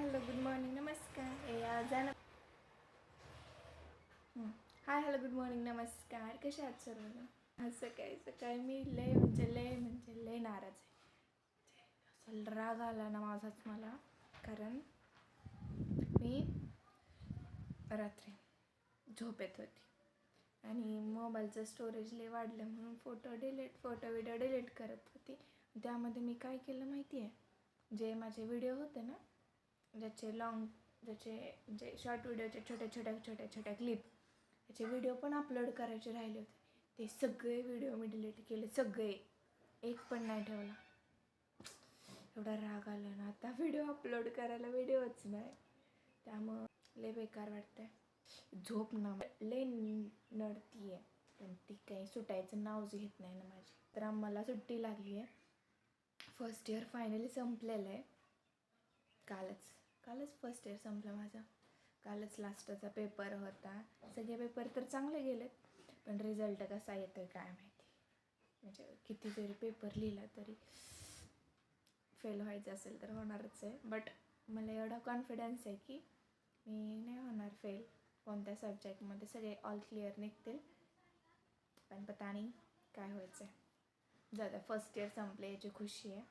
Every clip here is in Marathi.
हॅलो गुड मॉर्निंग नमस्कार जाणं हाय हॅलो गुड मॉर्निंग नमस्कार. कशा आहात सर्वजण? आज सकाळी सकाळी मी लय नाराज आहे. असा राग आला ना माझाच मला, कारण मी रात्री झोपेत होती आणि मोबाईलचं स्टोरेज लय वाढलं म्हणून फोटो व्हिडिओ डिलीट करत होती. त्यामध्ये मी काय केलं माहिती आहे, जे माझे व्हिडिओ होते ना, ज्याचे शॉर्ट व्हिडिओचे छोट्या क्लिप, त्याचे व्हिडिओ पण अपलोड करायचे राहिले होते. ते सगळे व्हिडिओ मी डिलीट केले, सगळे, एक पण नाही ठेवला. एवढा राग आला ना, आता व्हिडिओ अपलोड करायला व्हिडिओच नाही, त्यामुळं लय बेकार वाटतंय. झोप ना लय नडती आहे, पण ती काही सुटायचं नावच घेत नाही ना माझी. तर आम्हाला सुट्टी लागली आहे. फर्स्ट इयर फायनली संपलेलं आहे. कालच फर्स्ट इयर संपलं माझा. कालच लास्टचा पेपर होता. सगळे पेपर तर चांगले गेलेत, पण रिझल्ट कसा येतोय काय माहिती. म्हणजे किती जरी पेपर लिहिला तरी फेल व्हायचं असेल तर होणारच आहे. बट मला एवढा कॉन्फिडन्स आहे की मी नाही होणार फेल. कोणत्या सब्जेक्टमध्ये सगळे ऑल क्लिअर निघतील, पण पता नाही काय व्हायचं आहे. दादा फर्स्ट इयर संपले याची खुशी आहे,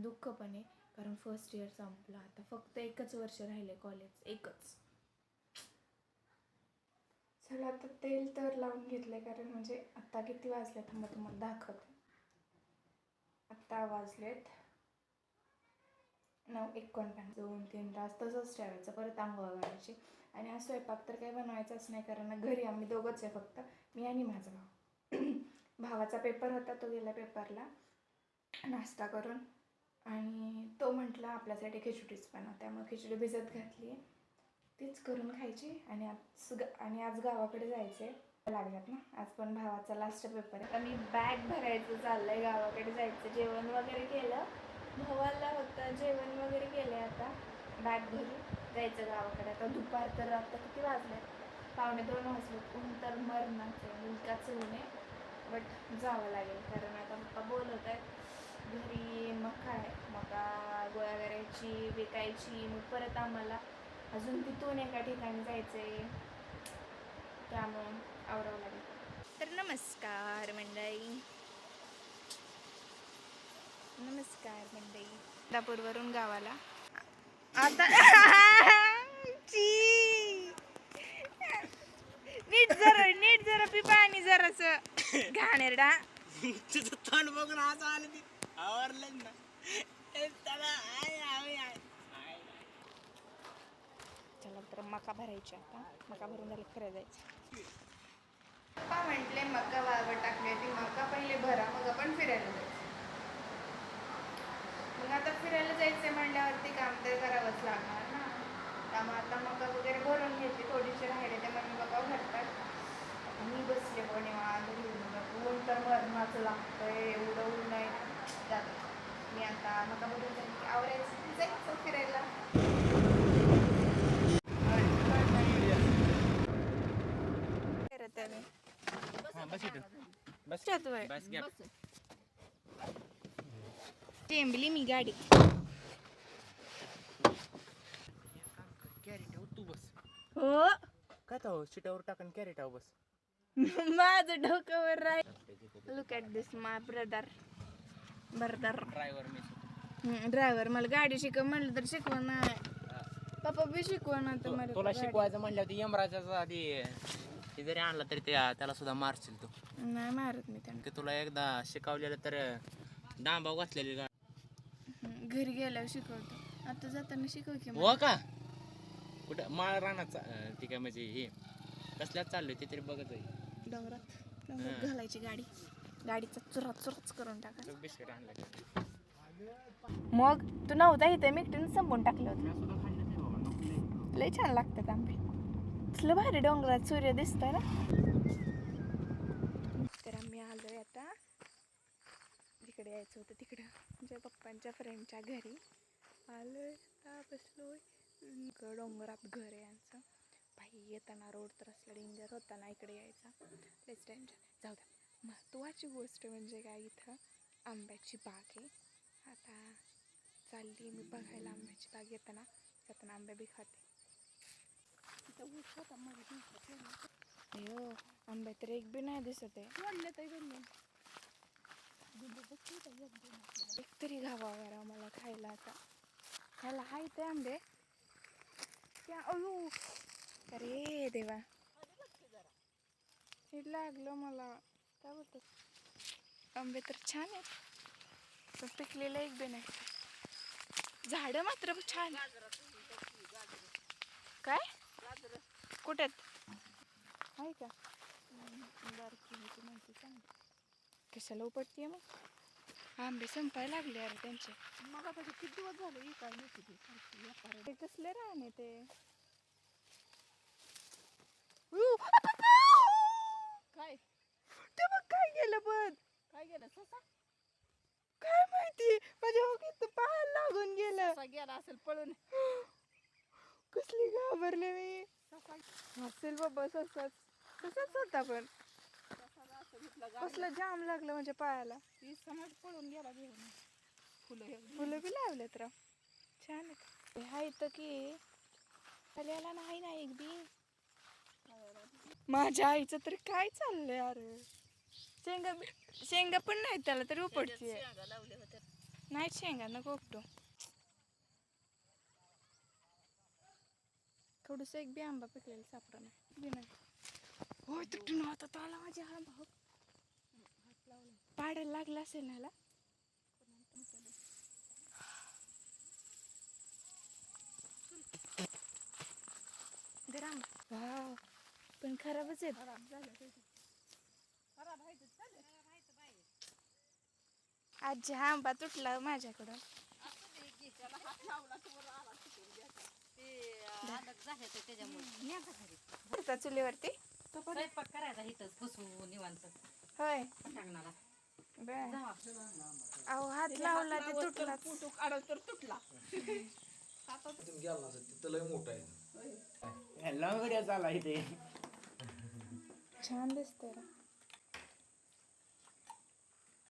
दुःख पण आहे, कारण फर्स्ट इयर संपलं. आता फक्त एकच वर्ष राहिले कॉलेज, एकच. चला आता तेल तर लावून घेतलंय, कारण म्हणजे आत्ता किती वाजलेत तुम्हाला दाखवते. आत्ता वाजलेत 9:49. 2-3 तास तसंच ठेवायचं, परत आंघोळ घालायची. आणि आज स्वयंपाक तर काही बनवायचाच नाही, कारण घरी आम्ही दोघंच आहे फक्त, मी आणि माझा भाऊ. भावाचा पेपर होता, तो गेला पेपरला नाश्ता करून, आणि तो म्हटला आपल्यासाठी खिचडीच बनव, त्यामुळे खिचडी भिजत घातली आहे, तीच करून खायची. आणि आज गावाकडे जायचे लागल्यात ना, आज पण भावाचा लास्ट पेपर आहे. आता मी बॅग भरायचं चाललंय, गावाकडे जायचं. जेवण वगैरे केलं, भावाला होतं जेवण वगैरे केलं, आता बॅग भरून जायचं गावाकडे. आता दुपार तर आता किती वाजले, 1:45 वाजलेत. ऊन तर मरणाचं, मुलकाचं ऊन आहे, बट जावं लागेल, कारण आता पप्पा बोलवत आहेत घरी. मका गोळा करायची, विकायची, मग परत आम्हाला अजून तिथून एका ठिकाणी जायचं आहे, त्यामुळं आवरावं लागेल. तर नमस्कार मंडळी, दापूरवरून गावाला आता. नीट जरा पी पाणी, जरासं घाणेरडा. तुझं तोंड बघून असं आलं ती आवरलं ना. चला तर मका भरायची. आता मका भरून झालं, खरं जायचं. पप्पा म्हटले मका वाळवत टाकली, ती मका पहिले भरा, मग आपण फिरायला जायचं. मग आता फिरायला जायचंय म्हणल्यावरती काम तर करावंच लागणार ना, त्यामुळे आता मका वगैरे भरून घेते. थोडीशी राहिले ते मम्मी पप्पा भरतात. मी बसले पण निवांत. ऊन तर मरणाचं लागतंय, एवढं ऊन आहे जात. मी आता मका भरून जाईल की आवरायचं, जायचं फिरायला. टेंबली मी गाडी. कॅरी ठेव, तू बस. हो काय तो सीटावर टाकून कॅरी ठेव बस. माझं डोक्यावर राहील. Look at this my brother. Driver मला गाडी शिकव म्हणलं तर शिकवा नाही. पप्पा बी शिकवा ना तर मला. तुला शिकवायचं म्हणलं होतं यमराजाचा आधी ते जरी आणला तरी त्याला सुद्धा मारशील तू. नाही मारत मी त्यांना. तुला एकदा शिकवलेलं तर डांबाव घातलेली गाडी. घरी गेल्यावर शिकवतो, आता जाताना शिकव की. हो का? कुठं माळ रानाचा ती काय म्हणजे हे कसल्याच चाललोय ते तरी बघत आहे. डोंगरात घालायची गाडीचा चुराच करून टाका. बिस्किट आणलं मग तू नव्हता इथे, मी एकटीने संपून टाकलं होतं. लय छान लागतात आंबे. असलं भारी डोंगरात सूर्य दिसतोय ना. तर आम्ही आलोय आता, तिकडे यायचं होतं, तिकडं म्हणजे पप्पांच्या फ्रेंडच्या घरी आलोय. आता बसलोय, डोंगरात घर आहे यांचं. बाई येताना रोड तर असला डेंजर होता ना, इकडे यायचा लयच डेंजर. जाऊ द्या. महत्त्वाची गोष्ट म्हणजे काय, इथं आंब्याची बाग आहे. आता चालली मी बघायला आंब्याची बाग. येताना त्यातून आंबे बी खाते. अयो आंबे तर एक बी नाही दिसत आहे. एक तरी घावा मला खायला आता. ह्याला हाय ते आंबे त्या. अयो अरे देवा हे लागलं मला. काय बोलतो आंबे तर छान आहेत पण पिकलेलं एक बी नाही. झाडं मात्र छान. काय कुठे आहे का बारकी होती म्हणते चांगली. कशाला उपटते मग आंबे संपायला लागले अरे त्यांचे. मग आता किती दिवस झाले काय नाही ते कसले राहणे ते. काय ते बघ काय गेलं पण. काय गेलं ससा काय माहिती माझ्या होकीत पाहायला लागून गेलं. ससा गेला असेल पळून. कसली घाबरले मी. ससा असेल बाबा तसंच होता पण ससा असेल इथला कसलं जाम लागलं म्हणजे पायाला. ती समाज पळून गेला घेऊन फुलं बी लावलेत राव छान आहेत. हाय तर की आल्याला नाही ना एक बी. माझ्या आईचं तरी काय चाललंय अरे. शेंगा पण नाही त्याला तरी उपटते. लावले होते नाही शेंगा नको उपटू. थोडस एक बी आंबा पिकलेला सापडा नाही. होय तुटून हातात आला माझ्या आंबा. हात लावला पाडायला लागला असेल ना ह्याला. वाव पण खराबच आहेत. खराब झालं खराब व्हायचं चालेल. आजी हा आंबा तुटला माझ्याकडं. त्याला हात लावला तर आला ते अलग झाले तर त्याच्यामुळे न्यायचा घरी चुलीवरती स्वयंपाक करायचा इथंच बसू निवांत होय टाकणारा. बर. अहो हात लावला ते तुटला. तर तुटला. लंगड्या चाला इथे. छान दिसतंय.